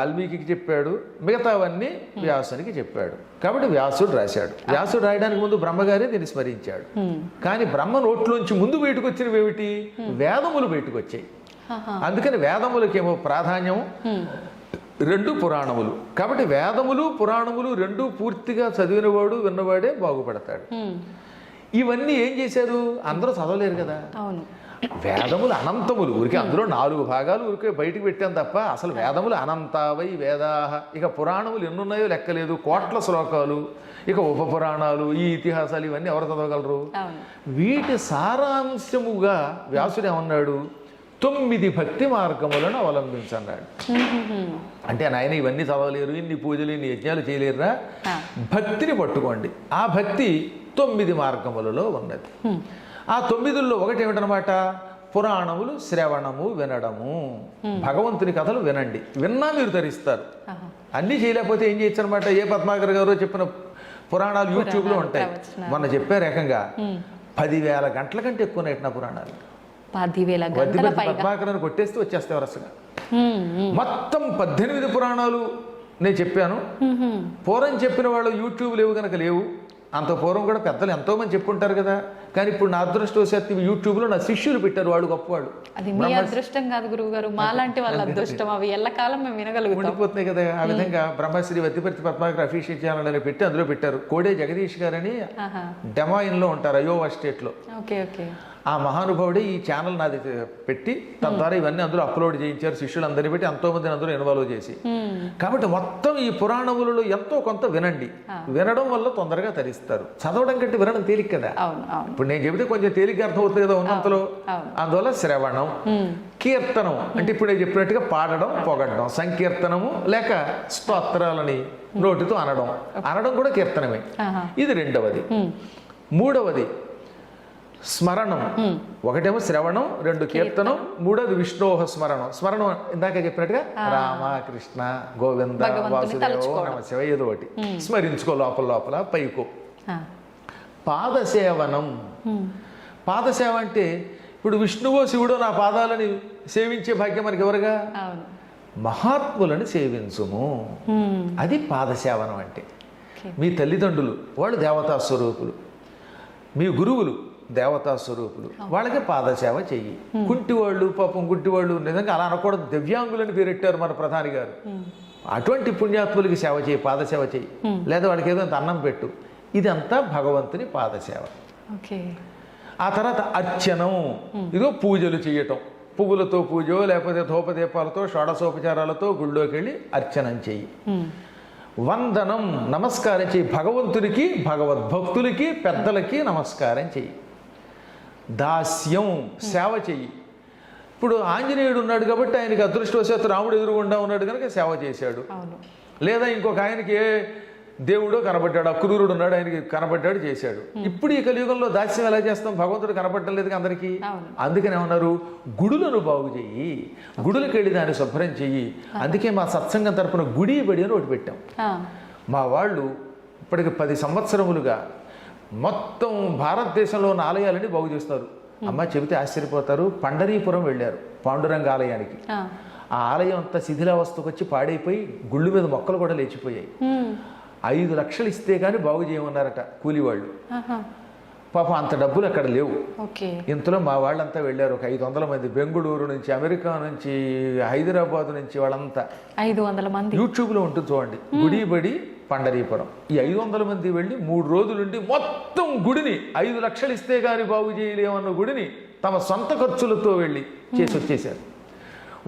వాల్మీకి చెప్పాడు, మిగతావన్నీ వ్యాసునికి చెప్పాడు. కాబట్టి వ్యాసుడు రాశాడు. వ్యాసుడు రాయడానికి ముందు బ్రహ్మగారే దీన్ని స్మరించాడు. కానీ బ్రహ్మ నోట్లోంచి ముందు బయటకు వచ్చినవి ఏమిటి? వేదములు బయటకు వచ్చాయి. అందుకని వేదములకేమో ప్రాధాన్యం, రెండు పురాణములు. కాబట్టి వేదములు పురాణములు రెండు పూర్తిగా చదివినవాడు విన్నవాడే బాగుపడతాడు. ఇవన్నీ ఏం చేశారు? అందరూ చదవలేరు కదా. వేదములు అనంతములు, ఊరికే అందులో 4 భాగాలు ఊరికే బయటికి పెట్టాను తప్ప అసలు వేదములు అనంతావై వేదాహ. ఇక పురాణములు ఎన్నున్నాయో లెక్కలేదు, కోట్ల శ్లోకాలు. ఇక ఉపపురాణాలు, ఈ ఇతిహాసాలు ఇవన్నీ ఎవరు చదవగలరు? వీటి సారాంశముగా వ్యాసుడు ఏమన్నాడు? 9 భక్తి మార్గములను అవలంబించన్నాడు. అంటే నాయన ఇవన్నీ చదవలేరు, ఇన్ని పూజలు ఇన్ని యజ్ఞాలు చేయలేరురా, భక్తిని పట్టుకోండి. ఆ భక్తి 9 మార్గములలో ఉన్నది. ఆ 9లో ఒకటి ఏమిటనమాట? పురాణములు శ్రవణము వినడము. భగవంతుని కథలు వినండి. విన్నా మీరు ధరిస్తారు. అన్నీ చేయలేకపోతే ఏం చేయొచ్చు అనమాట? ఏ పద్మాకర్ గారు చెప్పిన పురాణాలు యూట్యూబ్లో ఉంటాయి. మొన్న చెప్పారు ఏకంగా 10,000 గంటల కంటే ఎక్కువ నెట్టిన పురాణాలు. 10,000 గంటల పద్మాకరని కొట్టేస్తే వచ్చేస్తాయి వరుసగా. మొత్తం 18 పురాణాలు నేను చెప్పాను. పూర్వం చెప్పిన వాళ్ళు యూట్యూబ్ లేవు కనుక లేవు. అంత పూర్వం కూడా పెద్దలు ఎంతో మంది చెప్పుంటారు కదా. కానీ ఇప్పుడు నా అదృష్టవశాత్తు యూట్యూబ్లో నా శిష్యులు పెట్టారు, వాళ్ళు గొప్పవాళ్ళు. అది మీ అదృష్టం కాదు గురువు గారు, మాలాంటి వాళ్ళ అదృష్టం. అవి ఎల్లకాలం మేము వినగలుగుతాం. ఉండిపోతున్నాయి కదా. ఆ విధంగా బ్రహ్మశ్రీ వద్దిపర్తి పద్మాకర్ అఫీషియల్ ఛానల్ అని పెట్టి అందులో పెట్టారు. కోడే జగదీష్ గారని డెమాయిన్లో ఉంటారు, అయోవా స్టేట్లో. ఆ మహానుభావుడే ఈ ఛానల్ నాది పెట్టి తద్వారా ఇవన్నీ అందులో అప్లోడ్ చేయించారు. శిష్యులందరినీ పెట్టి ఎంతో మందిని అందులో ఇన్వాల్వ్ చేసి. కాబట్టి మొత్తం ఈ పురాణములలో ఎంతో కొంత వినండి. వినడం వల్ల తొందరగా తరిస్తారు. చదవడం కంటే వినడం తేలిక కదా. ఇప్పుడు నేను చెబితే కొంచెం తేలిక అర్థం అవుతుంది కదా ఉన్నంతలో. అందువల్ల శ్రవణం, కీర్తనం అంటే ఇప్పుడు నేను చెప్పినట్టుగా పాడడం, పొగడడం, సంకీర్తనము లేక స్తోత్రాలని నోటితో అనడం కూడా కీర్తనమే. ఇది రెండవది. మూడవది స్మరణం. ఒకటేమో శ్రవణం, 2 కీర్తనం, 3వది విష్ణోహ స్మరణం. స్మరణం ఇందాక చెప్పినట్టుగా రామ కృష్ణ గోవింద వాసుదేవ నమ శివ ఏదో ఒకటి స్మరించుకో లోపల పైకో. పాదసేవనం. పాదసేవ అంటే ఇప్పుడు విష్ణువో శివుడో నా పాదాలని సేవించే భాగ్యం మనకి ఎవరుగా? మహాత్ములను సేవించుము. అది పాదసేవనం అంటే. మీ తల్లిదండ్రులు వాళ్ళు దేవతా స్వరూపులు, మీ గురువులు దేవతా స్వరూపులు, వాళ్ళకి పాదసేవ చెయ్యి. కుంటివాళ్ళు పాపం గుడ్డివాళ్ళు, నిజంగా అలా అనకూడదు, దివ్యాంగులని పేరెట్టారు మన ప్రధాని గారు. అటువంటి పుణ్యాత్ములకి సేవ చేయి, పాదసేవ చెయ్యి. లేదా వాడికి ఏదో అన్నం పెట్టు. ఇదంతా భగవంతుని పాదసేవ. ఆ తర్వాత అర్చనం. ఇదో పూజలు చేయటం. పువ్వులతో పూజో లేకపోతే ధూపదీపాలతో షోడశోపచారాలతో గుళ్ళోకి వెళ్ళి అర్చనం చెయ్యి. వందనం, నమస్కారం చెయ్యి. భగవంతునికి, భగవద్భక్తులకి, పెద్దలకి నమస్కారం చెయ్యి. దాస్యం, సేవ చెయ్యి. ఇప్పుడు ఆంజనేయుడు ఉన్నాడు కాబట్టి ఆయనకి అదృష్టవశాత్తు రాముడు ఎదురుగుండా ఉన్నాడు కనుక సేవ చేశాడు. లేదా ఇంకొక ఆయనకి ఏ దేవుడో కనబడ్డాడు, అక్రూరుడు ఉన్నాడు, ఆయనకి కనబడ్డాడు, చేశాడు. ఇప్పుడు ఈ కలియుగంలో దాస్యం ఎలా చేస్తాం? భగవంతుడు కనబడటం లేదు అందరికీ. అందుకనే ఉన్నారు గుడులను బాగు చెయ్యి, గుడులకు వెళ్ళి దాన్ని శుభ్రం చెయ్యి. అందుకే మా సత్సంగం తరపున గుడి బడి అని ఒకటి పెట్టాం. మా వాళ్ళు ఇప్పటికి 10 సంవత్సరములుగా మొత్తం భారతదేశంలో ఉన్న ఆలయాలని బాగు చేస్తారు. అమ్మ చెబితే ఆశ్చర్యపోతారు. పండరీపురం వెళ్ళారు, పాండురంగ ఆలయానికి. ఆ ఆలయం అంతా శిథిలావస్థకు వచ్చి పాడైపోయి గుళ్ళు మీద మొక్కలు కూడా లేచిపోయాయి. 5 లక్షలు ఇస్తే కానీ బాగు చేయమన్నారట కూలివాళ్ళు. పాపం అంత డబ్బులు అక్కడ లేవు. ఇంతలో మా వాళ్ళంతా వెళ్ళారు, ఒక 500 మంది. బెంగుళూరు నుంచి, అమెరికా నుంచి, హైదరాబాద్ నుంచి, వాళ్ళంతా 500 మంది. యూట్యూబ్లో ఉంటుంది చూడండి, గుడి బడి పండరీపురం. ఈ 500 మంది వెళ్ళి 3 రోజులుండి మొత్తం గుడిని 5 లక్షలు ఇస్తే కానీ బాగు చేయలేమన్న గుడిని తమ సొంత ఖర్చులతో వెళ్ళి చేసి వచ్చేసారు.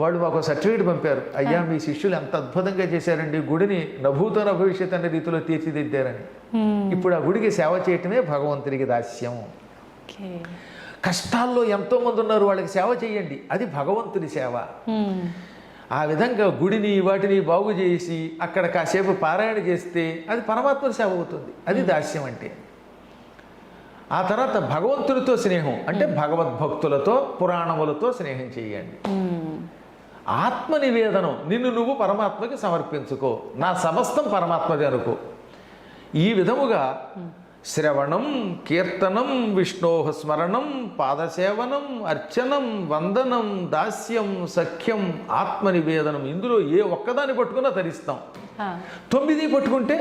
వాళ్ళు మాకు సర్టిఫికేట్ పంపారు, అయ్యా మీ శిష్యులు ఎంత అద్భుతంగా చేశారండి, గుడిని నభూతన భవిష్యత్ అనే రీతిలో తీర్చిదిద్దారని. ఇప్పుడు ఆ గుడికి సేవ చేయటమే భగవంతుడికి దాస్యం. కష్టాల్లో ఎంతో మంది ఉన్నారు, వాళ్ళకి సేవ చేయండి, అది భగవంతుని సేవ. ఆ విధంగా గుడిని వాటిని బాగు చేసి అక్కడ కాసేపు పారాయణ చేస్తే అది పరమాత్మ సేవ అవుతుంది. అది దాస్యం అంటే. ఆ తర్వాత భగవంతుడితో స్నేహం అంటే భగవద్భక్తులతో, పురాణములతో స్నేహం చేయండి. ఆత్మ నివేదనం, నిన్ను నువ్వు పరమాత్మకి సమర్పించుకో, నా సమస్తం పరమాత్మది అనుకో. ఈ విధముగా శ్రవణం, కీర్తనం, విష్ణోః స్మరణం, పాదసేవనం, అర్చనం, వందనం, దాస్యం, సఖ్యం, ఆత్మనివేదనం. ఇందులో ఏ ఒక్కదాన్ని పట్టుకున్నా తరిస్తాం. 9 పట్టుకుంటే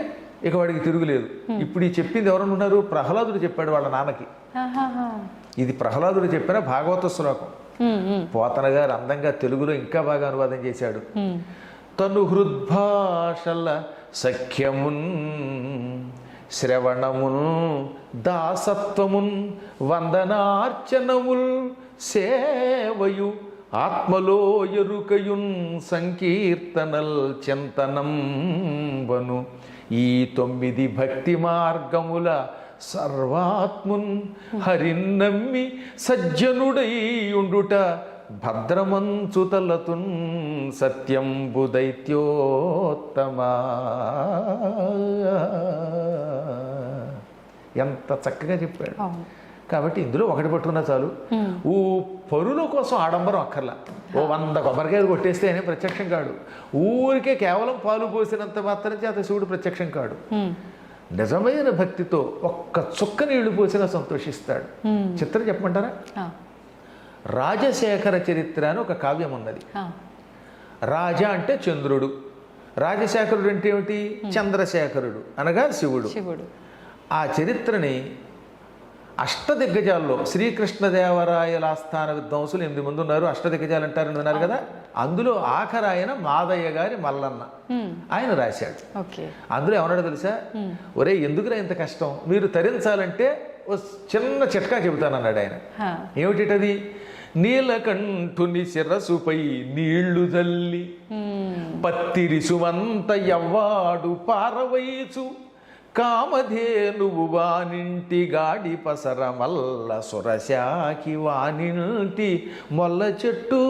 ఇక వాడికి తిరుగులేదు. ఇప్పుడు ఈ చెప్పింది ఎవరనున్నారు? ప్రహ్లాదుడు చెప్పాడు వాళ్ళ నాన్నకి. ఇది ప్రహ్లాదుడు చెప్పిన భాగవత శ్లోకం. పోతన గారు అందంగా తెలుగులో ఇంకా బాగా అనువాదం చేశాడు. తను హృద్భాషల సఖ్యమున్, శ్రవణమున్, దాసత్వమున్, వందనార్చనముల్, సేవయు, ఆత్మలో ఎరుకయున్, సంకీర్తనల్ చింతనం వను. ఈ 9 భక్తి మార్గముల సర్వాత్మున్ హరిన్నమ్మి సజ్జనుడై ఉండుట భద్రమంచుతలతున్ సత్యంబు దైత్యోత్తమా. ఎంత చక్కగా చెప్పాడు. కాబట్టి ఇందులో ఒకటి పట్టుకున్నా చాలు. ఓ పరుల కోసం ఆడంబరం అక్కర్లా. ఓ 100 కొబ్బరికాయలు కొట్టేస్తే ఆయన ప్రత్యక్షం కాడు. ఊరికే కేవలం పాలు పోసినంత మాత్రం చేత శివుడు ప్రత్యక్షం కాడు. నిజమైన భక్తితో ఒక్క చుక్క నీళ్లు పోసినా సంతోషిస్తాడు. చిత్రం చెప్పమంటారా? రాజశేఖర చరిత్ర అని ఒక కావ్యం ఉన్నది. రాజ అంటే చంద్రుడు, రాజశేఖరుడు అంటే ఏమిటి? చంద్రశేఖరుడు అనగా శివుడు. ఆ చరిత్రని అష్టదిగ్గజాల్లో శ్రీకృష్ణదేవరాయల ఆస్థాన విద్వాంసులు 8 మంది ఉన్నారు. అష్టదిగ్గజాలు అంటారని విన్నారు కదా. అందులో ఆఖరు ఆయన మాదయ్య గారి మల్లన్న ఆయన రాశాడు. అందులో ఏమన్నాడు తెలుసా? ఒరే ఎందుకురా ఇంత కష్టం, మీరు తరించాలంటే ఓ చిన్న చిట్కా చెబుతానన్నాడు ఆయన. ఏమిటిటది? నీలకంఠుని శిరసుపై నీళ్లు జల్లి పత్తిరిసుమంత ఎవ్వాడు పారవైచు, కామధేనువు వానింటి గాడి పసర మల్ల సురశాకి వానింటి మొల్ల చెట్టు.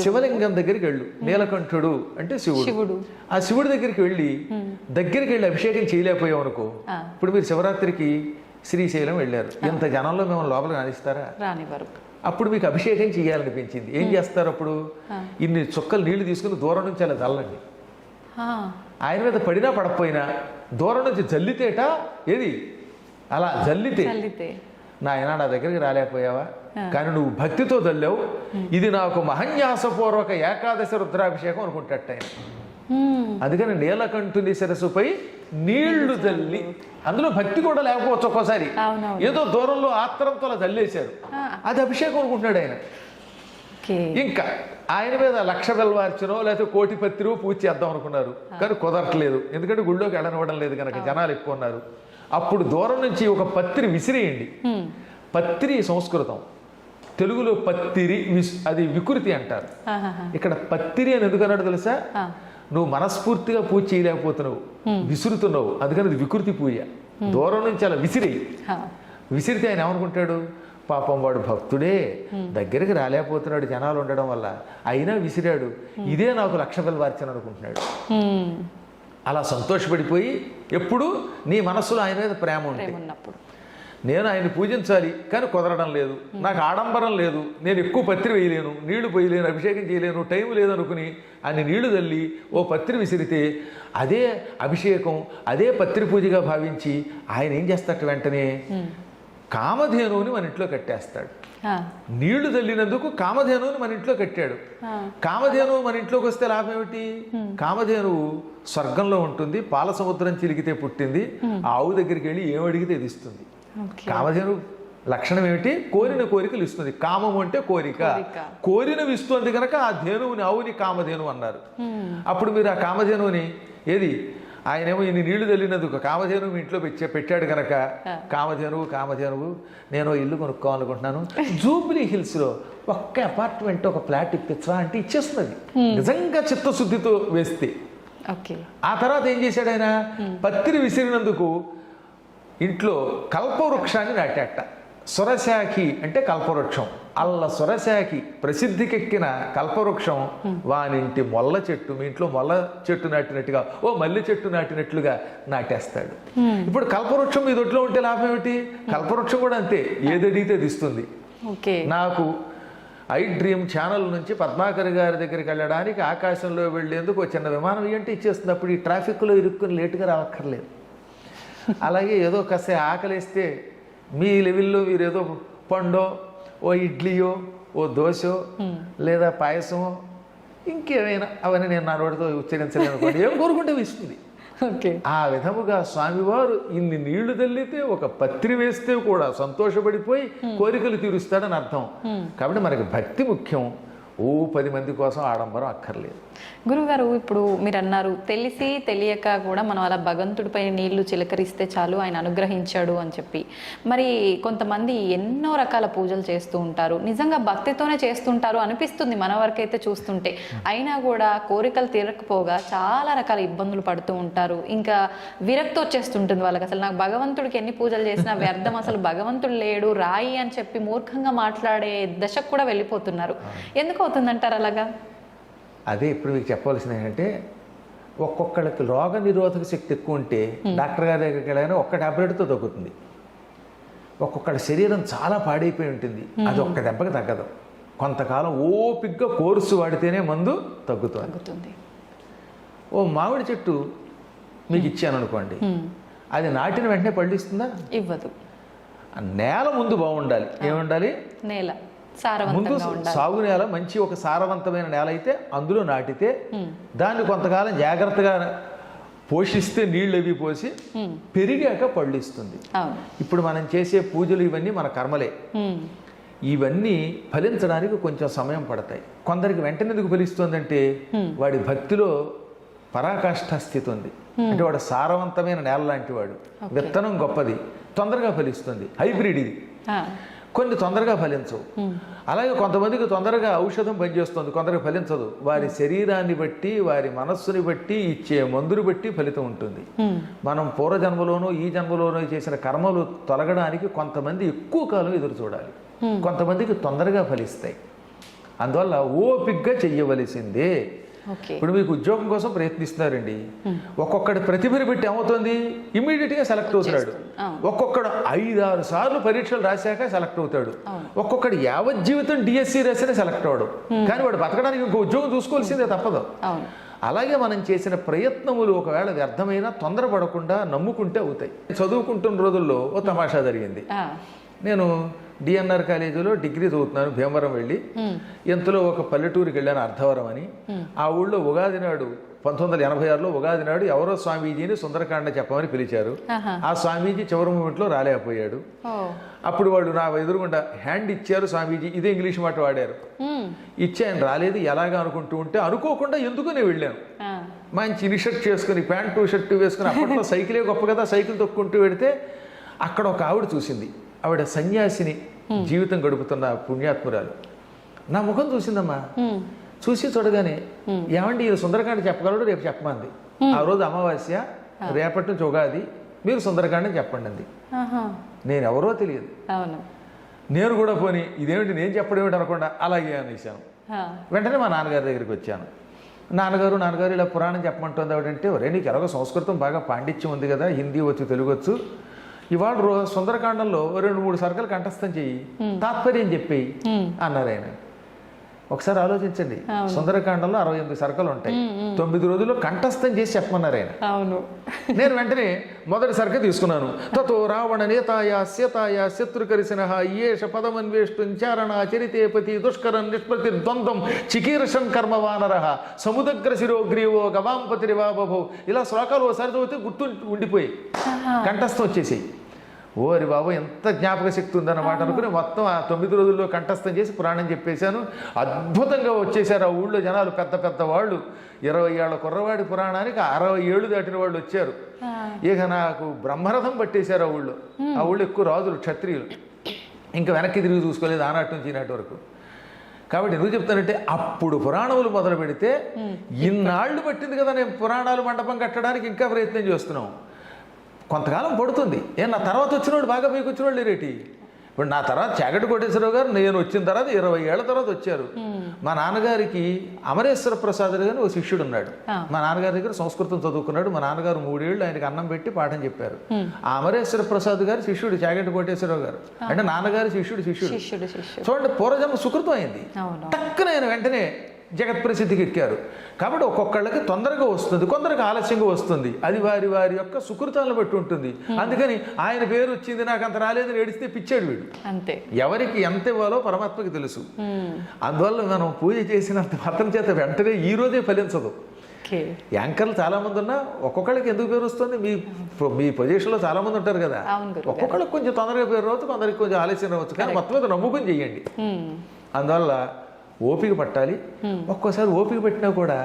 శివలింగం దగ్గరికి వెళ్ళు. నీలకంఠుడు అంటే శివుడు. ఆ శివుడి దగ్గరికి వెళ్ళి అభిషేకం చేయలేకపోయాం అనుకో. ఇప్పుడు మీరు శివరాత్రికి శ్రీశైలం వెళ్ళారు. ఇంత జనంలో మేము లోపలికి రానిస్తారా? రానివ్వరు. అప్పుడు మీకు అభిషేకం చేయాలనిపించింది. ఏం చేస్తారు అప్పుడు? ఇన్ని చుక్కలు నీళ్లు తీసుకుని దూరం నుంచి అలా చల్లండి. ఆయన మీద పడినా పడకపోయినా దూరం నుంచి జల్లితేట ఏది అలా జల్లితే నాయన నా దగ్గరికి రాలేకపోయావా, కానీ నువ్వు భక్తితో జల్లావు, ఇది నాకు మహన్యాసపూర్వక ఏకాదశి రుద్రాభిషేకం అనుకుంటాట ఆయన. అందుకని నీలకంఠుని శిరసుపై నీళ్లు జల్లి, అందులో భక్తి కూడా లేకపోవచ్చు ఒక్కోసారి, ఏదో దూరంలో ఆత్రంతో అలా జల్లేశారు, అది అభిషేకం అనుకుంటున్నాడు ఆయన. ఇంకా ఆయన మీద 1,00,000 బెల్వార్చనో లేకపోతే 1,00,000 పత్రికో పూజ చేద్దాం అనుకున్నారు, కానీ కుదరట్లేదు. ఎందుకంటే గుళ్ళోకి వెళ్ళనివ్వడం లేదు కనుక, జనాలు ఎక్కువ ఉన్నారు. అప్పుడు దూరం నుంచి ఒక పత్రి విసిరేయండి. పత్రి సంస్కృతం, తెలుగులో పత్తిరి అది వికృతి అంటారు. ఇక్కడ పత్తిరి అని ఎందుకన్నాడు తెలుసా? నువ్వు మనస్ఫూర్తిగా పూజ చేయలేకపోతున్నావు, విసురుతున్నావు, అందుకని అది వికృతి పూజ. దూరం నుంచి అలా విసిరితే ఆయన ఏమనుకుంటాడు? పాపం వాడు భక్తుడే, దగ్గరికి రాలేకపోతున్నాడు జనాలు ఉండడం వల్ల, అయినా విసిరాడు, ఇదే నాకు 1,00,000 బెల్వార్చన అనుకుంటున్నాడు. అలా సంతోషపడిపోయి ఎప్పుడు నీ మనస్సులో ఆయన మీద ప్రేమ ఉన్నప్పుడు, నేను ఆయన్ని పూజించాలి కానీ కుదరడం లేదు, నాకు ఆడంబరం లేదు, నేను ఎక్కువ పత్రి వేయలేను, నీళ్లు పోయలేను, అభిషేకం చేయలేను, టైం లేదనుకుని అన్ని నీళ్లు తల్లి ఓ పత్రి విసిరితే అదే అభిషేకం, అదే పత్రి పూజగా భావించి ఆయన ఏం చేస్తాడు? వెంటనే కామధేనువుని మన ఇంట్లో కట్టేస్తాడు. నీళ్లు తల్లినందుకు కామధేనువుని మన ఇంట్లో కట్టాడు. కామధేనువు మన ఇంట్లోకి వస్తే లాభం ఏమిటి? కామధేనువు స్వర్గంలో ఉంటుంది, పాల సముద్రం చిలికితే పుట్టింది, ఆవు దగ్గరికి వెళ్ళి ఏం అడిగితే ఇది ఇస్తుంది. కామధేను లక్షణం ఏమిటి? కోరిన కోరికలు ఇస్తుంది. కామము అంటే కోరిక, కోరినవి ఇస్తుంది కనుక ఆ ధేనువుని, ఆవుని కామధేను అన్నారు. అప్పుడు మీరు ఆ కామధేనువుని ఏది, ఆయనేమో ఇన్ని నీళ్లు తల్లినందుకు కామధేనువు మీ ఇంట్లో పెట్టాడు కనుక, కామధేనువు నేను ఇల్లు కొనుక్కోవాలనుకుంటున్నాను, జూబ్లీ హిల్స్లో ఒక్క అపార్ట్మెంట్ ఒక ఫ్లాట్ ఇప్పించా అంటే ఇచ్చేస్తున్నది, నిజంగా చిత్తశుద్ధితో వేస్తే. ఆ తర్వాత ఏం చేశాడు ఆయన? పత్రి విసిరినందుకు ఇంట్లో కల్పవృక్షాన్ని నాటాట. సురశాఖి అంటే కల్పవృక్షం, అల్ల సురశాఖి ప్రసిద్ధికెక్కిన కల్పవృక్షం వానింటి మొల్ల చెట్టు, మీ ఇంట్లో మొల్ల చెట్టు నాటినట్టుగా ఓ మల్లె చెట్టు నాటినట్లుగా నాటేస్తాడు. ఇప్పుడు కల్పవృక్షం మీ దొడ్లో ఉంటే లాభం ఏమిటి? కల్పవృక్షం కూడా అంతే, ఏదడిగితే అది ఇస్తుంది. నాకు ఐ డ్రీమ్ ఛానల్ నుంచి పద్మాకర్ గారి దగ్గరికి వెళ్ళడానికి ఆకాశంలో వెళ్ళేందుకు ఒక చిన్న విమానం ఏంటి ఇచ్చేస్తుంది. అప్పుడు ఈ ట్రాఫిక్లో ఇరుక్కుని లేటుగా రావక్కర్లేదు. అలాగే ఏదో కాస్త ఆకలిస్తే మీ లెవెల్లో మీరు ఏదో పండో, ఓ ఇడ్లీయో, ఓ దోశో, లేదా పాయసమో, ఇంకేమైనా అవన్నీ నేను నా నోటితో ఉచ్చరించలేను అనుకోండి, ఏం కోరుకుంటే ఇస్తుంది. ఓకే, ఆ విధముగా స్వామివారు ఇన్ని నీళ్లు తల్లితే ఒక పత్రి వేస్తే కూడా సంతోషపడిపోయి కోరికలు తీరుస్తాడని అర్థం. కాబట్టి మనకి భక్తి ముఖ్యం. 10 మంది కోసం ఆడంబరం అక్కర్లేదు. గురుగారు, ఇప్పుడు మీరు అన్నారు తెలిసి తెలియక కూడా మనం అలా భగవంతుడిపై నీళ్లు చిలకరిస్తే చాలు ఆయన అనుగ్రహించాడు అని చెప్పి. మరి కొంతమంది ఎన్నో రకాల పూజలు చేస్తూ ఉంటారు, నిజంగా భక్తితోనే చేస్తుంటారు అనిపిస్తుంది మన వరకైతే చూస్తుంటే. అయినా కూడా కోరికలు తీరకపోగా చాలా రకాల ఇబ్బందులు పడుతూ ఉంటారు. ఇంకా విరక్తి వచ్చేస్తుంటుంది వాళ్ళకి. అసలు నాకు భగవంతుడికి ఎన్ని పూజలు చేసినా వ్యర్థం, అసలు భగవంతుడు లేడు, రాయి అని చెప్పి మూర్ఖంగా మాట్లాడే దశకు కూడా వెళ్ళిపోతున్నారు. ఎందుకు అవుతుందంటారు అలాగా? అదే ఇప్పుడు మీకు చెప్పవలసింది ఏంటంటే, ఒక్కొక్కళ్ళకి రోగ నిరోధక శక్తి ఎక్కువ ఉంటే డాక్టర్ గారి దగ్గరికి వెళ్ళగానే ఒక్క టాబ్లెట్తో తగ్గుతుంది. ఒక్కొక్కళ్ళ శరీరం చాలా పాడైపోయి ఉంటుంది, అది ఒక్క దెబ్బకి తగ్గదు. కొంతకాలం ఓపిగ్గా కోర్సు వాడితేనే మందు తగ్గుతుంది. ఓ మామిడి చెట్టు మీకు ఇచ్చాను అనుకోండి, అది నాటిన వెంటనే పళ్ళు ఇస్తుందా? ఇవ్వదు. నేల ముందు బాగుండాలి. ఏముండాలి? నేల ముందు సాగు నేల, మంచి ఒక సారవంతమైన నేల అయితే అందులో నాటితే దాన్ని కొంతకాలం జాగ్రత్తగా పోషిస్తే, నీళ్ళు అవి పోసి పెరిగాక పళ్ళు ఇస్తుంది. ఇప్పుడు మనం చేసే పూజలు ఇవన్నీ మన కర్మలే. ఇవన్నీ ఫలించడానికి కొంచెం సమయం పడతాయి. కొందరికి వెంటనే ఎందుకు ఫలిస్తుందంటే వాడి భక్తిలో పరాకాష్ఠ స్థితి ఉంది. అంటే వాడు సారవంతమైన నేల లాంటి వాడు, విత్తనం గొప్పది, తొందరగా ఫలిస్తుంది. హైబ్రిడ్ ఇది. కొన్ని తొందరగా ఫలించవు. అలాగే కొంతమందికి తొందరగా ఔషధం పనిచేస్తుంది, కొందరికి ఫలించదు. వారి శరీరాన్ని బట్టి, వారి మనస్సుని బట్టి, ఇచ్చే మందుని బట్టి ఫలితం ఉంటుంది. మనం పూర్వజన్మలోనూ ఈ జన్మలోనూ చేసిన కర్మలు తొలగడానికి కొంతమంది ఎక్కువ కాలం ఎదురు చూడాలి, కొంతమందికి తొందరగా ఫలిస్తాయి. అందువల్ల ఓపిగ్గా చెయ్యవలసిందే. ఇప్పుడు మీకు ఉద్యోగం కోసం ప్రయత్నిస్తున్నారండి, ఒక్కొక్కటి ప్రతిభని పెట్టి ఏమవుతుంది, ఇమీడియట్గా సెలెక్ట్ అవుతున్నాడు. ఒక్కొక్కడు 5-6 సార్లు పరీక్షలు రాశాక సెలెక్ట్ అవుతాడు. ఒక్కొక్కడు యావజ్జీవితం డిఎస్సి రాసినా సెలెక్ట్ అవడు. కానీ వాడు బతకడానికి ఇంకో ఉద్యోగం చూసుకోవాల్సిందే, తప్పదు. అలాగే మనం చేసిన ప్రయత్నములు ఒకవేళ వ్యర్థమైనా తొందరపడకుండా నమ్ముకుంటే అవుతాయి. చదువుకుంటున్న రోజుల్లో ఓ తమాషా జరిగింది. నేను డిఎన్ఆర్ కాలేజీలో డిగ్రీ చదువుతున్నాను, భీమవరం వెళ్ళి. ఇంతలో ఒక పల్లెటూరుకి వెళ్ళాను, అర్ధవరం అని. ఆ ఊళ్ళో ఉగాది నాడు 1986లో ఉగాది నాడు ఎవరో స్వామీజీని సుందరకాండ చెప్పమని పిలిచారు. ఆ స్వామీజీ చివరి మూమెంట్లో రాలేకపోయాడు. అప్పుడు వాళ్ళు నా ఎదురుగుండా హ్యాండ్ ఇచ్చారు స్వామీజీ, ఇదే ఇంగ్లీష్ మాట వాడారు. ఇచ్చి ఆయన రాలేదు, ఎలాగా అనుకుంటూ ఉంటే అనుకోకుండా ఎందుకు నేను వెళ్ళాను. మంచి ఇనిషర్ట్ చేసుకుని, ప్యాంటు షర్టు వేసుకుని, అప్పట్లో సైకిలే గొప్ప కదా, సైకిల్ తొక్కుంటూ వెడితే అక్కడ ఒక ఆవిడ చూసింది. ఆవిడ సన్యాసిని జీవితం గడుపుతున్న పుణ్యాత్మురాలు. నా ముఖం చూసిందమ్మా. చూసి చూడగానే, ఏమండి ఈ సుందరకాండ చెప్పగలడు, రేపు చెప్పమంది. ఆ రోజు అమావాస్య, రేపటి నుంచి ఉగాది, మీరు సుందరకాండ చెప్పండి అంది. నేను ఎవరో తెలియదు. నేను కూడా పోనీ ఇదేమిటి నేను చెప్పడం ఏమిటి అనకుండా అలాగే అనేసాను. వెంటనే మా నాన్నగారి దగ్గరికి వచ్చాను. నాన్నగారు ఇలా పురాణం చెప్పమంటుంది ఆవిడంటే, ఒరే నీకు ఎలాగో సంస్కృతం బాగా పాండిత్యం ఉంది కదా, హిందీ వచ్చు, తెలుగు వచ్చు, ఇవాళ సుందరకాండంలో 2-3 సర్కలు కంఠస్థం చెయ్యి, తాత్పర్యం చెప్పేయి అన్నారు ఆయన. ఒకసారి ఆలోచించండి, సుందరకాండంలో 68 సర్కలు ఉంటాయి, 9 రోజుల్లో కంఠస్థం చేసి చెప్పమన్నారు ఆయన. నేను వెంటనే మొదటి సర్క తీసుకున్నాను. తతో రావణ నేతాయ సీతాయ శత్రుకరిసిన ఏష పదమన్వేష్టం చారణ చరితేపతి దుష్కరం నిష్పతి ద్వంద్వం చికీర్షం కర్మ వానర సముద్ర శిరోగ్రీవో గవాంపతిరివా బభో. ఇలా శ్లోకాలు ఓసారి చదివితే గుర్తు ఉండిపోయి కంఠస్థం వచ్చేసాయి. ఓరి బాబు ఎంత జ్ఞాపక శక్తి ఉందన్నమాట అనుకుని మొత్తం ఆ 9 రోజుల్లో కంఠస్థం చేసి పురాణం చెప్పేశాను. అద్భుతంగా వచ్చేసారు ఆ ఊళ్ళో జనాలు, పెద్ద పెద్ద వాళ్ళు. 20 ఏళ్ల కుర్రవాడి పురాణానికి 60 ఏళ్ళు దాటిన వాళ్ళు వచ్చారు. ఇక నాకు బ్రహ్మరథం పట్టేశారు ఆ ఊళ్ళో. ఆ ఊళ్ళో ఎక్కువ రాజులు, క్షత్రియులు. ఇంకా వెనక్కి తిరిగి చూసుకోలేదు ఆనాటి నుంచి ఈనాటి వరకు. కాబట్టి ఎందుకు చెప్తానంటే, అప్పుడు పురాణములు మొదలు పెడితే ఇన్నాళ్ళు పట్టింది కదా నేను పురాణాలు మండపం కట్టడానికి, ఇంకా ప్రయత్నం చేస్తున్నాం. కొంతకాలం పడుతుంది. నా తర్వాత వచ్చినవాడు బాగా పైకి వచ్చినవాళ్ళు లేరేటి. ఇప్పుడు నా తర్వాత చాగంటి కోటేశ్వరరావు గారు నేను వచ్చిన తర్వాత 20 ఏళ్ల తర్వాత వచ్చారు. మా నాన్నగారికి అమరేశ్వర ప్రసాద్ గారు ఓ శిష్యుడు ఉన్నాడు. మా నాన్నగారి దగ్గర సంస్కృతం చదువుకున్నాడు. మా నాన్నగారు 3 ఏళ్ళు ఆయనకి అన్నం పెట్టి పాఠం చెప్పారు. ఆ అమరేశ్వర ప్రసాద్ గారు శిష్యుడు చాగంటి కోటేశ్వరరావు గారు. అంటే నాన్నగారి శిష్యుడు. చూడండి, పూర్వజన్మ సుకృతం అయింది. టక్కున ఆయన వెంటనే జగత్ ప్రసిద్ధికి ఎక్కారు. కాబట్టి ఒక్కొక్కళ్ళకి తొందరగా వస్తుంది, కొందరికి ఆలస్యంగా వస్తుంది. అది వారి వారి యొక్క సుకృతాలను బట్టి ఉంటుంది. అందుకని ఆయన పేరు వచ్చింది నాకు అంత రాలేదని ఏడిస్తే పిచ్చాడు వీడు. అంతే, ఎవరికి ఎంత ఇవ్వాలో పరమాత్మకి తెలుసు. అందువల్ల మనం పూజ చేసినంత మాత్రం చేత వెంటనే ఈ రోజే ఫలించదు. యాంకర్లు చాలా మంది ఉన్నా ఒక్కొక్కళ్ళకి ఎందుకు పేరు వస్తుంది? మీ పొజిషన్లో చాలా మంది ఉంటారు కదా, ఒక్కొక్కళ్ళకి కొంచెం తొందరగా పేరు రావచ్చు, కొందరికి కొంచెం ఆలస్యం రావచ్చు. కానీ మొత్తం మీద నమ్ముకుని చెయ్యండి. అందువల్ల ఓపిక పట్టాలి. ఒక్కోసారి ఓపిక పట్టినా కూడా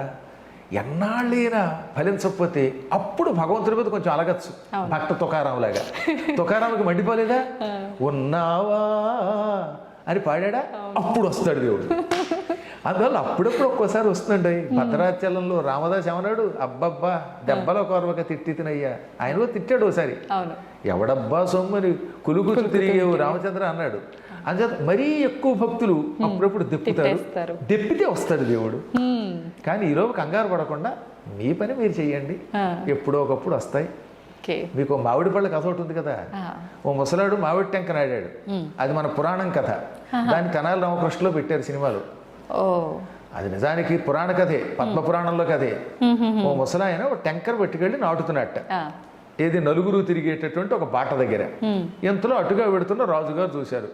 ఎన్నాళ్ళైనా ఫలించకపోతే అప్పుడు భగవంతుడి మీద కొంచెం అలగచ్చు. భక్త తుకారాంలాగా. తుకారాంకి మండిపోలేదా? ఉన్నావా అని పాడా, అప్పుడు వస్తాడు దేవుడు. అందువల్ల అప్పుడప్పుడు ఒక్కోసారి వస్తుందండి. భద్రాచలంలో రామదాస్ ఏమన్నాడు? అబ్బబ్బా దెబ్బలో కొరవక తిట్టి తినయ్యా. ఆయన కూడా తిట్టాడు ఒకసారి. ఎవడబ్బా సొమ్మని కులుకులు తిరిగేవు రామచంద్ర అన్నాడు. అంచేత మరీ ఎక్కువ భక్తులు అప్పుడప్పుడు దెప్పుతారు. దెప్పితే వస్తాడు దేవుడు. కానీ ఈరోజు కంగారు పడకుండా మీ పని మీరు చెయ్యండి, ఎప్పుడో ఒకప్పుడు వస్తాయి. మీకు మామిడి పళ్ళ కథ ఒకటి ఉంది కదా. ఓ ముసలాడు మామిడి టెంక నాడాడు. అది మన పురాణం కథ. దాన్ని తెనాలి రామకృష్ణలో పెట్టారు సినిమాలో. అది నిజానికి పురాణ కథే, పద్మపురాణంలో కథే. ఓ ముసలాయన ఒక టెంకర్ పట్టుకెళ్ళి నాటుతున్నట్ట. ఏది నలుగురు తిరిగేటటువంటి ఒక బాట దగ్గర. ఎంతలో అటుగా పెడుతున్న రాజుగారు చూశారు.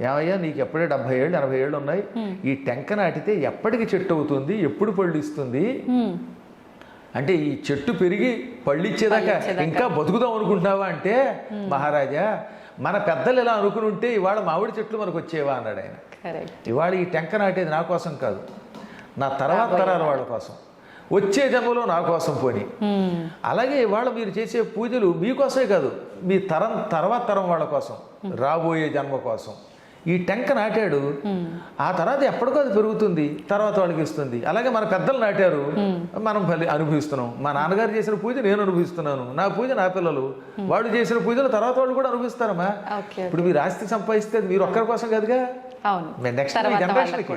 ఏమయ్యా, నీకు ఎప్పుడే 70 ఏళ్ళు 80 ఏళ్ళు ఉన్నాయి, ఈ టెంక నాటితే ఎప్పటికి చెట్టు అవుతుంది, ఎప్పుడు పళ్ళు ఇస్తుంది? అంటే ఈ చెట్టు పెరిగి పళ్ళు ఇచ్చేదాకా ఇంకా బతుకుదాం అనుకుంటున్నావా అంటే, మహారాజా మన పెద్దలు ఇలా అనుకుని ఉంటే ఇవాళ మామిడి చెట్లు మనకు వచ్చేవా అన్నాడు ఆయన. ఇవాళ ఈ టెంక నాటేది నా కోసం కాదు, నా తర్వాత తరాల వాళ్ళ కోసం, వచ్చే జన్మలో నా కోసం పోని. అలాగే ఇవాళ మీరు చేసే పూజలు మీకోసమే కాదు, మీ తర్వాత తరం వాళ్ళ కోసం, రాబోయే జన్మ కోసం. ఈ టెంక నాటాడు, ఆ తర్వాత ఎప్పటికో అది పెరుగుతుంది, తర్వాత వాళ్ళకి ఇస్తుంది. అలాగే మన పెద్దలు నాటారు, మనం అనుభవిస్తున్నాం. మా నాన్నగారు చేసిన పూజ నేను అనుభవిస్తున్నాను, నా పూజ నా పిల్లలు, వాళ్ళు చేసిన పూజలు తర్వాత వాళ్ళు కూడా అనుభవిస్తారమ్మా. ఇప్పుడు మీరు ఆస్తి సంపాదిస్తే మీరు ఒక్కరి కోసం కాదుగా, నెక్స్ట్ జనరేషన్కి.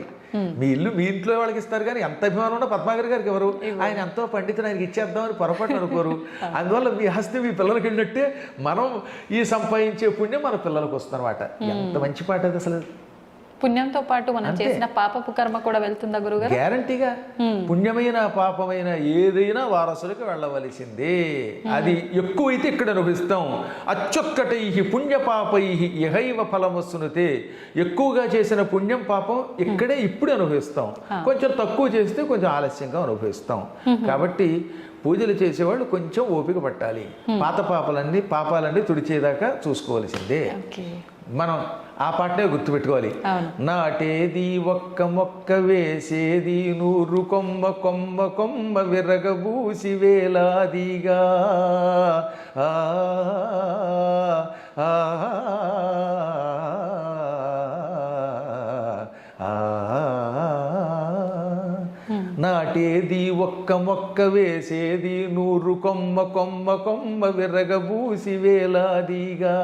మీ ఇల్లు మీ ఇంట్లో వాళ్ళకి ఇస్తారు. కానీ ఎంత అభిమానం ఉన్నా పద్మాగర్ గారికి ఎవరు? ఆయన ఎంతో పండితులు, ఆయనకి ఇచ్చేద్దామని పొరపాటు అనుకోరు. అందువల్ల మీ ఆస్తి మీ పిల్లలకి వెళ్ళినట్టే మనం ఈ సంపాదించే పుణ్యం మన పిల్లలకు వస్తుందన్నమాట. ఎంత మంచి పాట అది అసలు. పుణ్యంతో పాటు మనం చేసిన పాపపు కర్మ కూడా వెళ్తుందా గురుగారు? గ్యారంటీగా. పుణ్యమైన పాపమైన ఏదైనా వారసులకు వెళ్ళవలసిందే. అది ఎక్కువైతే ఇక్కడ అనుభవిస్తాం. అచ్చొక్కటై పుణ్యపాపై ఇహైవ ఫలమస్సునుతే. ఎక్కువగా చేసిన పుణ్యం పాపం ఇక్కడే ఇప్పుడు అనుభవిస్తాం, కొంచెం తక్కువ చేస్తే కొంచెం ఆలస్యంగా అనుభవిస్తాం. కాబట్టి పూజలు చేసేవాళ్ళు కొంచెం ఓపిక పట్టాలి. పాపాలన్నీ తుడిచేదాకా చూసుకోవాల్సిందే. మనం ఆ పాటనే గుర్తుపెట్టుకోవాలి. నాటేది ఒక్క మొక్క, వేసేది 100 కొమ్మ, కొమ్మ కొమ్మ విరగబూసి వేలాదిగా. నాటేది ఒక్క మొక్క, వేసేది 100 కొమ్మ, కొమ్మ కొమ్మ విరగబూసి వేలాదిగా.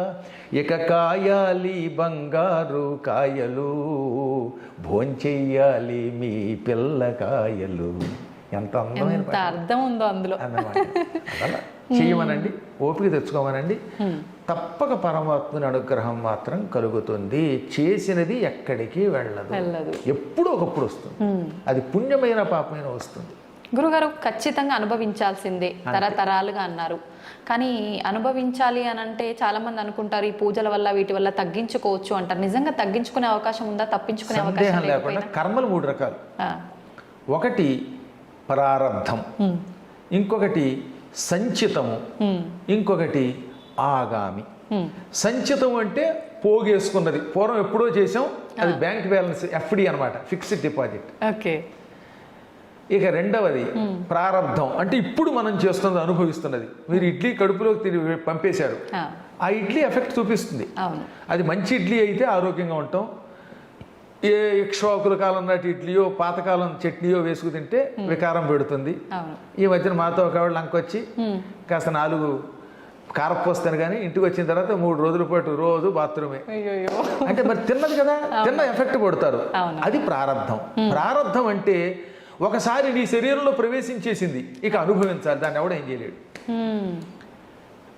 ఇక కాయాలి బంగారు కాయలు, భోంచెయ్యాలి మీ పిల్లకాయలు. ఎంత అందమైన అర్థం ఉందో అందులో అన్నమాట. అలా చెయ్యమనండి, ఓపిక తెచ్చుకోమనండి. తప్పక పరమాత్మని అనుగ్రహం మాత్రం కలుగుతుంది. చేసినది ఎక్కడికి వెళ్ళదు, ఎప్పుడూ ఒకప్పుడు వస్తుంది. అది పుణ్యమైన పాపమైన వస్తుంది. గురుగారు, ఖచ్చితంగా అనుభవించాల్సిందే తరతరాలుగా అన్నారు. కానీ అనుభవించాలి అని అంటే చాలా మంది అనుకుంటారు ఈ పూజల వల్ల వీటి వల్ల తగ్గించుకోవచ్చు అంటారు. నిజంగా తగ్గించుకునే అవకాశం ఉందా? తప్పించుకునే అవకాశం లేకుండా కర్మలు 3 రకాలు. ఒకటి ప్రారబ్ధం, ఇంకొకటి సంచితము, ఇంకొకటి ఆగామి. సంచితం అంటే పోగేసుకున్నది, పూర్వం ఎప్పుడో చేసాం, అది బ్యాంక్ బ్యాలెన్స్, FD అనమాట, ఫిక్స్డ్ డిపాజిట్. ఓకే. ఇక రెండవది ప్రారబ్ధం, అంటే ఇప్పుడు మనం చేస్తున్నది, అనుభవిస్తున్నది. మీరు ఇడ్లీ కడుపులోకి పంపేశారు, ఆ ఇడ్లీ ఎఫెక్ట్ చూపిస్తుంది. అది మంచి ఇడ్లీ అయితే ఆరోగ్యంగా ఉంటాం. ఏ ఇక్ష్వాకుల కాలం నాటి ఇడ్లీయో పాతకాలం చట్నీయో వేసుకు తింటే వికారం పెడుతుంది. ఈ మధ్యన మాతో ఒక లంకొచ్చి కాస్త 4 కారపోస్తాను కానీ ఇంటికి వచ్చిన తర్వాత 3 రోజుల పాటు రోజు బాత్రూమే. అంటే మరి తిన్నది కదా, తిన్న ఎఫెక్ట్ పడతారు. అది ప్రారంధం. ప్రారంధం అంటే ఒకసారి నీ శరీరంలో ప్రవేశించేసింది, ఇక అనుభవించాలి, దాన్ని ఎవడో ఏం చేయలేడు.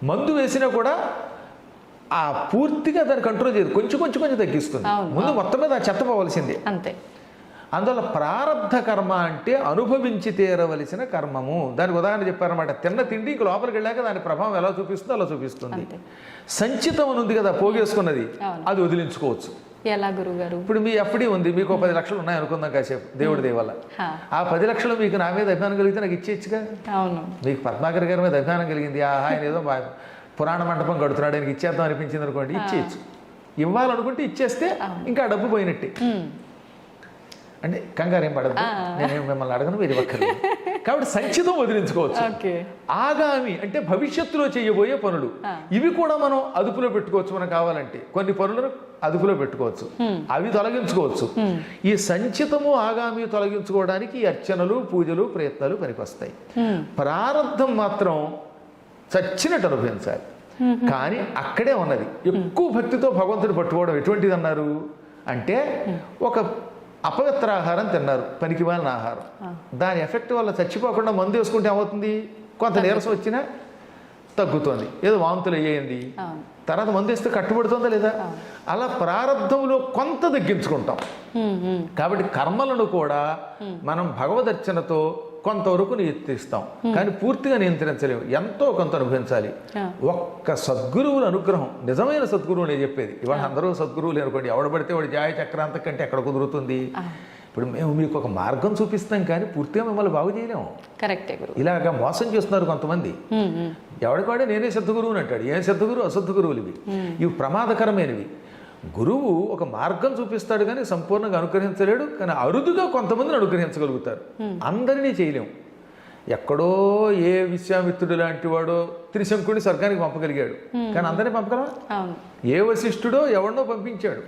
మందు వేసినా కూడా ఆ పూర్తిగా దాన్ని కంట్రోల్ చేయదు, కొంచెం కొంచెం కొంచెం తగ్గిస్తుంది. ముందు మొత్తం మీద చెత్త పోవలసిందే. అంతే. అందువల్ల ప్రారబ్ధ కర్మ అంటే అనుభవించి తీరవలసిన కర్మము. దానికి ఉదాహరణ చెప్పారన్నమాట. తిన్న తిండి ఇంక లోపలికి వెళ్ళాక దాని ప్రభావం ఎలా చూపిస్తుందో అలా చూపిస్తుంది. సంచితం అని ఉంది కదా, పోగేసుకున్నది, అది వదిలించుకోవచ్చు. ఎలా గురుగారు? ఇప్పుడు మీ ఎఫ్డి ఉంది, మీకు 10 లక్షలు ఉన్నాయి అనుకుందాం కాసేపు, దేవుడి దయ వల్ల. ఆ 10 లక్షలు మీకు నా మీద అభిమానం కలిగితే నాకు ఇచ్చేయచ్చుగా. మీకు పద్మాకర్ గారి మీద అభిమానం కలిగింది, ఆయన ఏదో పురాణ మండపం కడుతున్నాడు, ఆయనకి ఇచ్చేద్దాం అనిపించింది అనుకోండి, ఇచ్చేయచ్చు. ఇవ్వాలనుకుంటే ఇచ్చేస్తే ఇంకా డబ్బు పోయినట్టే. అంటే కంగారు ఏం పడదు, నేను మిమ్మల్ని అడగను, మీరు ఇవ్వక్కర్లేదు. కాబట్టి సంచితం వదిలించుకోవచ్చు. ఆగామి అంటే భవిష్యత్తులో చేయబోయే పనులు, ఇవి కూడా మనం అదుపులో పెట్టుకోవచ్చు. మనం కావాలంటే కొన్ని పనులను అదుపులో పెట్టుకోవచ్చు, అవి తొలగించుకోవచ్చు. ఈ సంచితము ఆగామి తొలగించుకోవడానికి ఈ అర్చనలు, పూజలు, ప్రయత్నాలు పనికొస్తాయి. ప్రారంధం మాత్రం చచ్చినట్టు అనుభవించాలి. కానీ అక్కడే ఉన్నది. ఎక్కువ భక్తితో భగవంతుడు పట్టుకోవడం ఎటువంటిది అన్నారు అంటే, ఒక అపవిత్ర ఆహారం తిన్నారు, పనికిమాలిన ఆహారం, దాని ఎఫెక్ట్ వల్ల చచ్చిపోకుండా మందు వేసుకుంటే ఏమవుతుంది, కొంత నీరసం వచ్చినా తగ్గుతుంది, ఏదో వాంతులు అయ్యింది, తర్వాత మందు వేస్తే కట్టుబడుతుందా లేదా. అలా ప్రారంధంలో కొంత తగ్గించుకుంటాం. కాబట్టి కర్మలను కూడా మనం భగవదర్చనతో కొంతవరకు నియంత్రిస్తాం, కానీ పూర్తిగా నియంత్రించలేము, ఎంతో కొంత అనుభవించాలి. ఒక్క సద్గురువుల అనుగ్రహం, నిజమైన సద్గురువు నేను చెప్పేది. ఇవాళ అందరూ సద్గురువులు అనుకోండి, ఎవడబడితే వాడు జాయ చక్రాంత కంటే ఎక్కడ కుదురుతుంది. ఇప్పుడు మేము మీకు ఒక మార్గం చూపిస్తాం, కానీ పూర్తిగా మిమ్మల్ని బాగు చేయలేము. కరెక్టే. ఇలాగా మోసం చేస్తున్నారు కొంతమంది. ఎవడికాడే నేనే సద్గురువుని అంటాడు. ఏం సద్గురువు? అసద్దు గురువులు ఇవి. ఇవి ప్రమాదకరమైనవి. గురువు ఒక మార్గం చూపిస్తాడు కానీ సంపూర్ణంగా అనుగ్రహించలేడు. కానీ అరుదుగా కొంతమందిని అనుగ్రహించగలుగుతారు, అందరినీ చేయలేము. ఎక్కడో ఏ విశ్వామిత్రుడు లాంటి వాడో త్రిశంకుడిని స్వర్గానికి పంపగలిగాడు, కానీ అందరినీ పంపగలవా? ఏ వశిష్ఠుడో ఎవరినో పంపించాడు.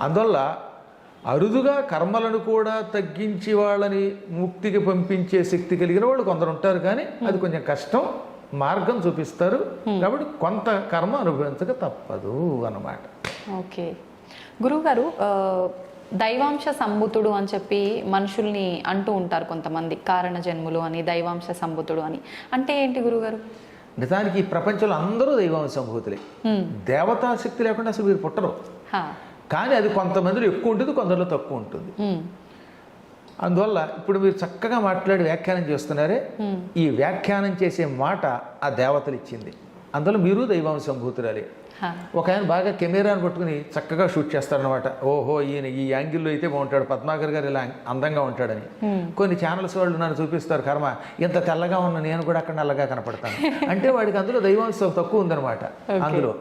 అందువల్ల అరుదుగా కర్మలను కూడా తగ్గించి వాళ్ళని ముక్తికి పంపించే శక్తి కలిగిన వాళ్ళు కొందరు ఉంటారు, కానీ అది కొంచెం కష్టం. మార్గం చూపిస్తారు, కాబట్టి కొంత కర్మ అనుభవించక తప్పదు అన్నమాట. ఓకే గురువుగారు, దైవాంశ సంభూతుడు అని చెప్పి మనుషుల్ని అంటూ ఉంటారు కొంతమంది, కారణ జన్ములు అని, దైవాంశ సంభూతుడు అని. అంటే ఏంటి గురువుగారు? నిజానికి ఈ ప్రపంచంలో అందరూ దైవాంశ సంభూతులే. దేవతా శక్తి లేకుండా అసలు మీరు పుట్టరు. కానీ అది కొంతమందిలో ఎక్కువ ఉంటుంది, కొందరిలో తక్కువ ఉంటుంది. అందువల్ల ఇప్పుడు మీరు చక్కగా మాట్లాడి వ్యాఖ్యానం చేస్తున్నారే, ఈ వ్యాఖ్యానం చేసే మాట ఆ దేవతలు ఇచ్చింది. అందులో మీరు దైవాంశ సంభూతురాలే. ఒక ఆయన బాగా కెమెరాను పట్టుకుని చక్కగా షూట్ చేస్తారనమాట. ఓహో, ఈయన ఈ యాంగిల్లో అయితే బాగుంటాడు, పద్మాకర్ గారు ఇలా అందంగా ఉంటాడని. కొన్ని ఛానల్స్ వాళ్ళు నన్ను చూపిస్తారు, కర్మ ఇంత తెల్లగా ఉన్న నేను కూడా అక్కడ నల్లగా కనపడతాను అంటే వాడికి అందులో దైవాంశం తక్కువ ఉందనమాట అందులో.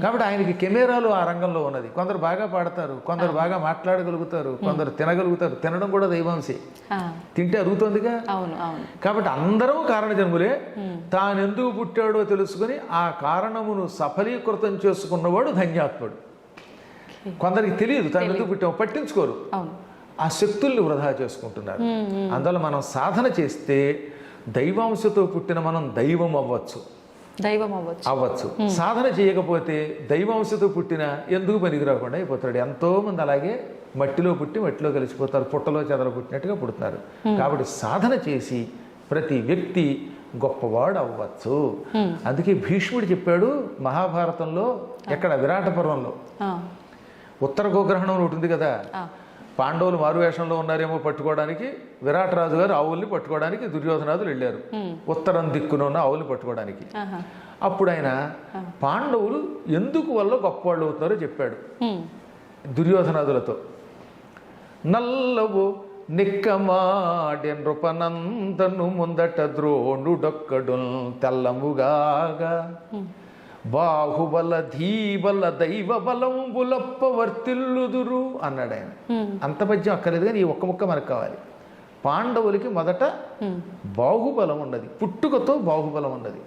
కాబట్టి ఆయనకి కెమెరాలు ఆ రంగంలో ఉన్నది. కొందరు బాగా పాడతారు, కొందరు బాగా మాట్లాడగలుగుతారు, కొందరు తినగలుగుతారు. తినడం కూడా దైవాంశే, తింటే అరుగుతుందిగా. కాబట్టి అందరం కారణ జన్ములే. తానెందుకు పుట్టాడో తెలుసుకుని ఆ కారణమును సఫలీకృతం చేసుకున్నవాడు ధన్యాత్ముడు. కొందరికి తెలియదు తాను ఎందుకు పుట్టామో, పట్టించుకోరు, ఆ శక్తుల్ని వృధా చేసుకుంటున్నారు. అందువల్ల మనం సాధన చేస్తే దైవాంశతో పుట్టిన మనం దైవం అవ్వచ్చు. సాధన చేయకపోతే దైవాంశతో పుట్టిన ఎందుకు పనికి రాకుండా అయిపోతాడు. ఎంతో మంది అలాగే మట్టిలో పుట్టి మట్టిలో కలిసిపోతారు, పుట్టలో చెదలు పుట్టినట్టుగా పుడుతున్నారు. కాబట్టి సాధన చేసి ప్రతి వ్యక్తి గొప్పవాడు అవ్వచ్చు. అందుకే భీష్ముడు చెప్పాడు మహాభారతంలో, ఎక్కడ విరాట పర్వంలో, ఉత్తర గోగ్రహణం ఉంటుంది కదా, పాండవులు మారువేషంలో ఉన్నారేమో పట్టుకోవడానికి, విరాటరాజు గారు ఆవుల్ని పట్టుకోవడానికి దుర్యోధనాదులు వెళ్ళారు ఉత్తరం దిక్కున ఉన్న ఆవుల్ని పట్టుకోవడానికి. అప్పుడు ఆయన పాండవులు ఎందుకు వల్ల గొప్పవాళ్ళు అవుతున్నారో చెప్పాడు దుర్యోధనాదులతో. నల్లవు నిక్కమాడె నృపనందను ముందట ద్రోణుడొక్కడు తెల్లముగాగా బాహుబల ధీబల దైవ బలంబులప్ప వర్తిల్లుదురు అన్నాడు ఆయన. అంత పద్యం అక్కర్లేదు, కానీ ఈ ఒక్క ముక్క మనకు కావాలి. పాండవులకి మొదట బాహుబలం ఉన్నది, పుట్టుకతో బాహుబలం ఉన్నది,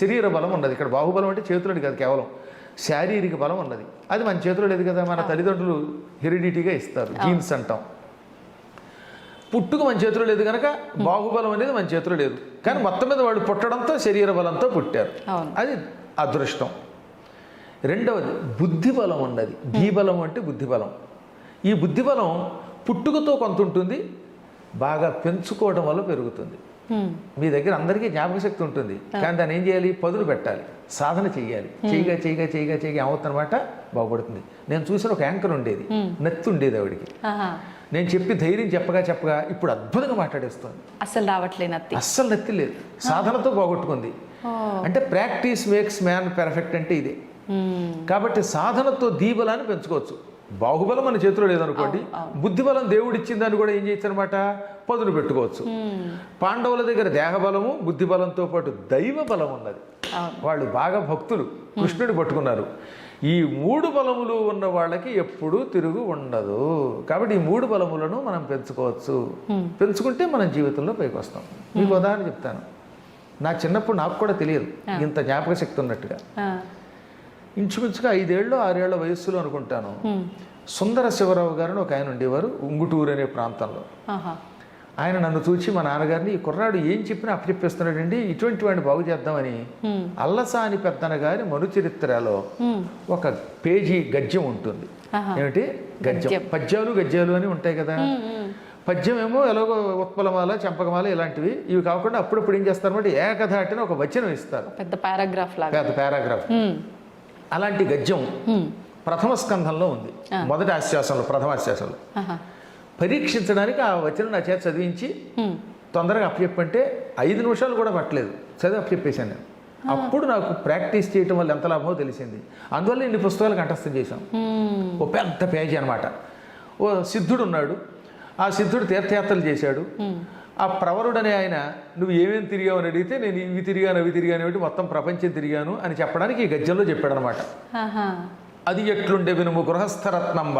శరీర బలం ఉన్నది. ఇక్కడ బాహుబలం అంటే చేతులని కాదు, కేవలం శారీరక బలం ఉన్నది. అది మన చేతిలో లేదు కదా, మన తల్లిదండ్రులు హెరిడిటీగా ఇస్తారు, జీన్స్ అంటాం. పుట్టుక మన చేతిలో లేదు కనుక బాహుబలం అనేది మన చేతిలో లేదు. కానీ మొత్తం మీద వాళ్ళు పుట్టడంతో శరీర బలంతో పుట్టారు. అది అదృష్టం. రెండవది బుద్ధిబలం ఉన్నది. ధీబలం అంటే బుద్ధిబలం. ఈ బుద్ధిబలం పుట్టుకతో కొంత ఉంటుంది, బాగా పెంచుకోవడం వల్ల పెరుగుతుంది. మీ దగ్గర అందరికీ జ్ఞాపక శక్తి ఉంటుంది, కానీ దాన్ని ఏం చేయాలి? పదులు పెట్టాలి, సాధన చేయాలి. చేయగా ఏమవుతుందన్నమాట, బాగుపడుతుంది. నేను చూసిన ఒక యాంకర్ ఉండేది, నత్తి ఉండేది ఆవిడికి. నేను చెప్పి ధైర్యం చెప్పగా ఇప్పుడు అద్భుతంగా మాట్లాడేస్తుంది. అస్సలు రావట్లేదు నత్తి, అస్సలు నత్తి లేదు, సాధనతో పోగొట్టుకుంది. అంటే ప్రాక్టీస్ మేక్స్ మ్యాన్ పెర్ఫెక్ట్ అంటే ఇదే. కాబట్టి సాధనతో దీబలాన్ని పెంచుకోవచ్చు. బాహుబలం మన చేతిలో లేదనుకోండి, బుద్ధిబలం దేవుడు ఇచ్చిందని కూడా ఏం చేయొచ్చు అనమాట, పదును పెట్టుకోవచ్చు. పాండవుల దగ్గర దేహబలము బుద్ధిబలంతో పాటు దైవ బలం ఉన్నది. వాళ్ళు బాగా భక్తులు, కృష్ణుడిని పట్టుకున్నారు. ఈ 3 బలములు ఉన్న వాళ్ళకి ఎప్పుడూ తిరుగు ఉండదు. కాబట్టి ఈ 3 బలములను మనం పెంచుకోవచ్చు. పెంచుకుంటే మనం జీవితంలో పైకి వస్తాం. మీకు ఉదాహరణ చెప్తాను. నా చిన్నప్పుడు నాకు కూడా తెలియదు ఇంత జ్ఞాపక శక్తి ఉన్నట్టుగా. ఇంచుమించుగా 5 ఏళ్ళు 6 ఏళ్ల వయస్సులో అనుకుంటాను, సుందర శివరావు గారిని ఒక ఆయన ఉండేవారు ఉంగుటూరు అనే ప్రాంతంలో. ఆయన నన్ను చూచి మా నాన్నగారిని, ఈ కుర్రాడు ఏం చెప్పినా అప్పచెప్పేస్తున్నాడండి, ఇటువంటి వాడిని బాగు చేద్దామని అల్లసాని పెద్దన గారి మనుచరిత్రలో ఒక పేజీ గద్యం ఉంటుంది. ఏమిటి గద్యం? పద్యాలు గద్యాలు అని ఉంటాయి కదా. పద్యం ఏమో ఎలాగో ఉత్పలమాల, చంపకమాల ఇలాంటివి. ఇవి కాకుండా అప్పుడప్పుడు ఏం చేస్తారన్నమాట, ఏకధాటిని ఒక వచనం ఇస్తారు, పెద్ద పారాగ్రాఫ్. అలాంటి గద్యం ప్రథమ స్కంధంలో ఉంది, మొదటి ఆశ్వాసంలో, ప్రథమ ఆశ్వాసంలో. పరీక్షించడానికి ఆ వచనం నా చేత చదివించి తొందరగా అప్పచెప్పంటే 5 నిమిషాలు కూడా పట్టలేదు, చదివి అప్పచెప్పేశాను నేను. అప్పుడు నాకు ప్రాక్టీస్ చేయటం వల్ల ఎంత లాభమో తెలిసింది. అందువల్ల ఇన్ని పుస్తకాలు కంఠస్థం చేశాం. ఓ పెద్ద పేజీ అనమాట. ఓ సిద్ధుడు ఉన్నాడు, ఆ సిద్ధుడు తీర్థయాత్రలు చేశాడు. ఆ ప్రవరుడనే ఆయన నువ్వు ఏమేమి తిరిగావు అని అడిగితే నేను ఇవి తిరిగాను అవి తిరిగాను మొత్తం ప్రపంచం తిరిగాను అని చెప్పడానికి ఈ గద్యంలో చెప్పాడనమాట. అది ఎట్లుండే వినుము గృహస్థరత్నంబ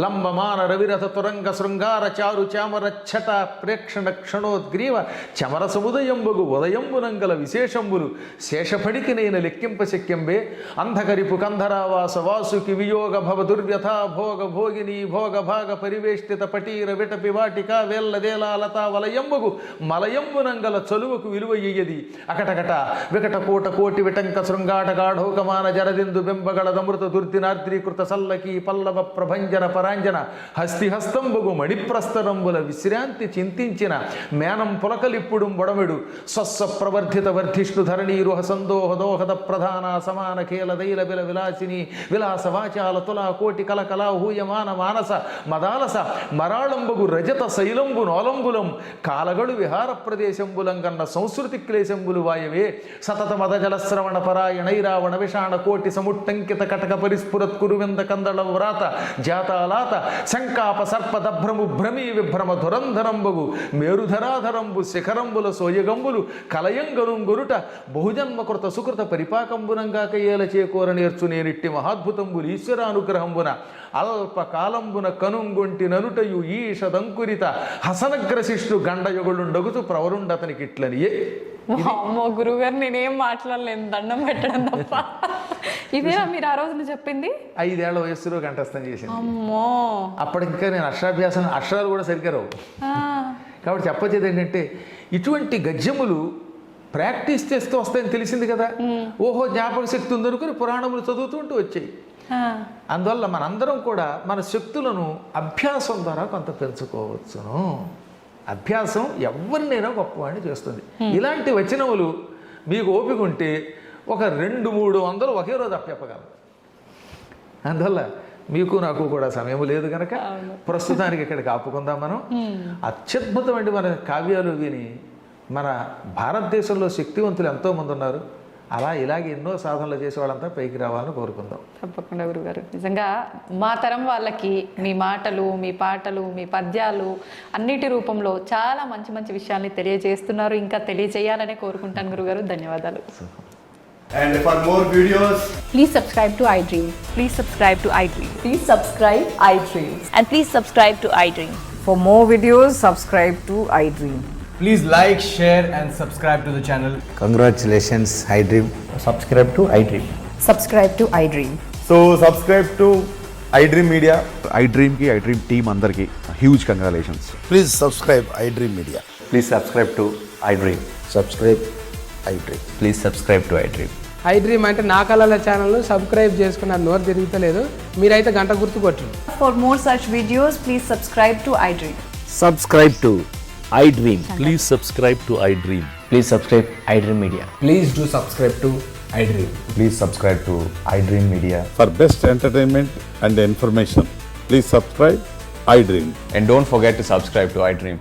లంబమాన రవిరథ తురంగ శృంగార చారు చామరచ్చట ప్రేక్షణ క్షణోద్గ్రీవ చమర సముదయంబగు ఉదయంబునంగల విశేషంబులు శేషపడికి నేను లెక్కింప శక్యంబే అంధకరిపు కంధరావాస వాసుకి వియోగ భవ దుర్వ్యథా భోగ భోగిని భోగ భాగ పరివేష్టిత పటీర విటపి వాటిక వేల్లదేలా లతా వలయంబగు మలయంబునంగల చలువకు విలువయ్యది అకటకట వికట కూట కోటి విటంక శృంగాట గాఢోకమాన జరదిందు బింబగళదమృత దుర్దిన ీకృత సల్లకి పల్లవ ప్రభంజన పరాంజన హస్తిహస్తంబగు మణిప్రస్తరంబుల విశ్రాంతి చింతించిన మేనం పులకలిప్పుడు బొడమెడు స్వస్వ ప్రవర్ధిత వర్ధిష్ణు ధరణీరుహ సందోహ దోహద ప్రధాన సమాన ఖేల దైల బిల విలాసిని విలాస వాచాల తులా కోటి కలకలా హూయమాన మానస మదాలస మరాళంబగు రజత శైలంబు నోలంబులం కాలగడు విహార ప్రదేశంబులం కన్న సంస్కృతి క్లేశంబులు వాయవే సతత మదజల శ్రవణ పరాయణైరావణ విషాణ కోటి సముట్టంకిత కటక పరిస్ఫురత్ కురువింద కందళ వ్రాత జాతాలాత శంకాప సర్ప దభ్రము భ్రమీ విభ్రమ ధురంధరంబగు మేరుధరాధరంబు శిఖరంబుల సోయగంబులు కలయంగనుంగురుట బహుజన్మకృత సుకృత పరిపాకంబునంగా కయ్యేల చేకూర నేర్చు నేనిట్టి మహాద్భుతంబులు ఈశ్వరానుగ్రహంబున అల్పకాలంబున కనుంగొంటి ననుటయు ఈషదంకురిత హసనగ్రశిష్టు గండయుగులుండగుతూ ప్రవరుండతనికి ఇట్లనియే. అమ్మో గురుగారు నేనేం మాట్లాడలేను, దండం పెట్టడం తప్ప. ఇదేనా మీరు ఆ రోజున చెప్పింది? 5 ఏళ్ల వయస్సులో కంఠస్థం చేసింది. అమ్మో, అప్పటికా నేను అక్షరాలు కూడా సరిగ్గా రావు. కాబట్టి చెప్పొచ్చేది ఏంటంటే ఇటువంటి గద్యములు ప్రాక్టీస్ చేస్తూ వస్తాయని తెలిసింది కదా. ఓహో జ్ఞాపక శక్తి ఉందనుకుని పురాణములు చదువుతుంటూ వచ్చాయి. అందువల్ల మనందరం కూడా మన శక్తులను అభ్యాసం ద్వారా కొంత పెంచుకోవచ్చును. అభ్యాసం ఎవరినైనా గొప్పవాడిని చేస్తుంది. ఇలాంటి వచనములు మీకు ఓపిక ఉంటే ఒక 200-300 ఒకే రోజు అప్పచెప్పగలరు. అందువల్ల మీకు నాకు కూడా సమయం లేదు కనుక ప్రస్తుతానికి ఇక్కడికి ఆపుకుందాం మనం. అత్యద్భుతమైన మన కావ్యాలు విని మన భారతదేశంలో శక్తివంతులు ఎంతోమంది ఉన్నారు. అలా ఇలాగే ఎన్నో సాధనలు చేసే వాళ్ళంతా పైకి రావాలని కోరుకుందాం. తప్పకుండా గురుగారు. నిజంగా మా తరం వాళ్ళకి మీ మాటలు, మీ పాటలు, మీ పద్యాలు అన్నిటి రూపంలో చాలా మంచి మంచి విషయాల్ని తెలియజేస్తున్నారు. ఇంకా తెలియజేయాలనే కోరుకుంటాను గురుగారు. ధన్యవాదాలు. And for more videos, please subscribe to iDream. Please subscribe to iDream. Please subscribe iDream. And please subscribe to iDream. For more videos, subscribe to iDream. please like, share and subscribe to the channel. iDream Media. iDream team అందరికి huge congratulations. Please subscribe iDream Media. Please subscribe to iDream. Subscribe iDream. Please subscribe to iDream. iDream అంటే నా కళల channel subscribe చేసుకున్నారు, నోరు తిరుగుతలేదు. మీరైతే గంట గుర్తు కొట్టండి. For more such videos, please subscribe to iDream. Subscribe to iDream. Please subscribe to iDream. Please subscribe iDream Media. Please do subscribe to iDream. Please subscribe to iDream Media. For best entertainment and information, please subscribe iDream. And don't forget to subscribe to iDream.